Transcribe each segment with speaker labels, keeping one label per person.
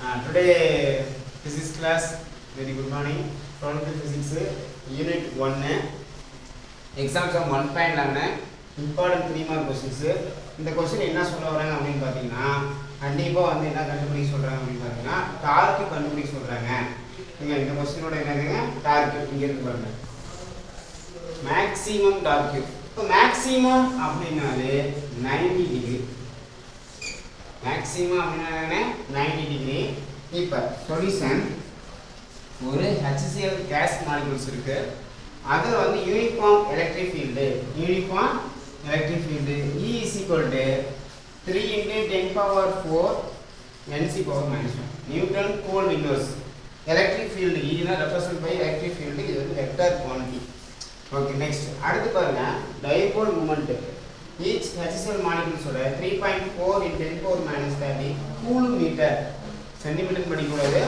Speaker 1: Today physics class, very good morning. 12th physics unit 1 exam sum 1.11 important 3 mark questions. இந்த question என்ன சொல்ல வராங்க அப்படினு பாத்தீங்கன்னா கண்டிப்பா வந்து என்ன கண்டுபிடிக்க சொல்றாங்க அப்படினு பாத்தீங்கன்னா டார்க் கண்டுபிடிக்க சொல்றாங்க. நீங்க இந்த क्वेश्चनோட என்னதுங்க டார்க் இங்க இருக்கு பாருங்க. Maximum dark. இப்போ மேக்ஸिमम அப்படினாலே 90 டிகிரி. மேக்ஸिमम அப்படினா 90 டிகிரி. இப்போ சொல்யூஷன் ஒரு HCl கேஸ் மாலிக்யூல்ஸ் இருக்கு. அதுல வந்து uniform electric field E is equal to 3 into 10 power 4 Nc power minus 1 Newton Coulomb inverse electric field E is represented by electric field. இது வந்து vector quantity. Okay next அடுத்து பாருங்க dipole moment each HCl molecules ஓட 3.4 into 10 power minus 30 coulomb metre centimetre படிக்கூடாது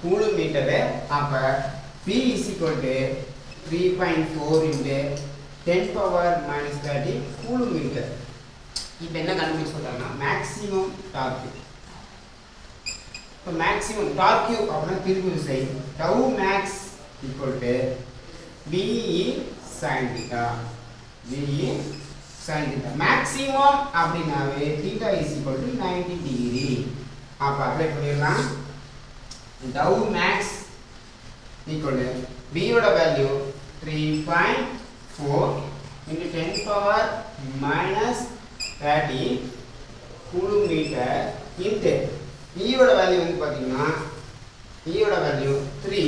Speaker 1: coulomb metre. அப்ப P is equal to 3.4 into 10 power minus 30 coulomb metre. இப்போ என்ன கண்டுபிடிக்க சொல்றாங்கன்னா மேக்ஸिमम டார்க். இப்போ மேக்ஸिमम டார்க் அப்படினா திருப்பு விசை tau max equal to Be sin theta. Maximum அப்படினாவே theta is equal to 90 degree. அப்ப அப்ளை பண்ணிடலாம். tau max equal to B ஓட value 3.4 into 10 power minus 30 coulomb metre into E ஓட value வந்து பாத்தீங்கன்னா E ஓட value 3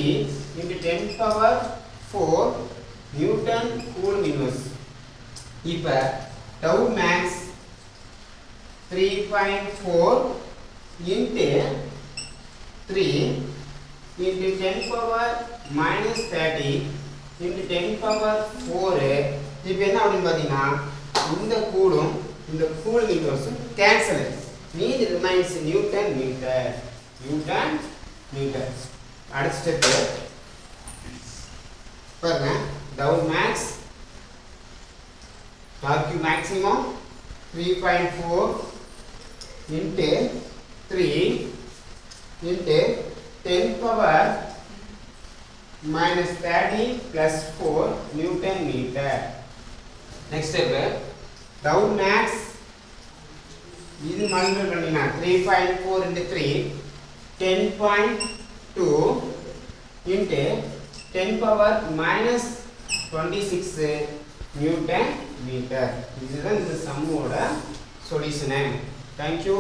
Speaker 1: into 10 power 4 newton coulomb inverse. இப்போ tau max 3.4 into 3 into 10 power minus 30 into 10 power 4. இப்போ என்ன அப்படின்னு பார்த்தீங்கன்னா இந்த கூலும் இந்த கூலும் இன்வர்ஸ் கேன்சல். மீதி ரிமைன்ஸ் நியூட்டன் மீட்டர். அடுத்த ஸ்டெப் பாருங்க tau max torque maximum 3.4 into 3 into 10 power minus 30 plus 4 Newton meter. Next step tau max இது மல்டிப்ளை பண்ணினா 3.4 into 3 10.2 into 10 power minus 26 Newton meter. இதுதான் இந்த சம்மோட சொல்யூஷன். Thank you.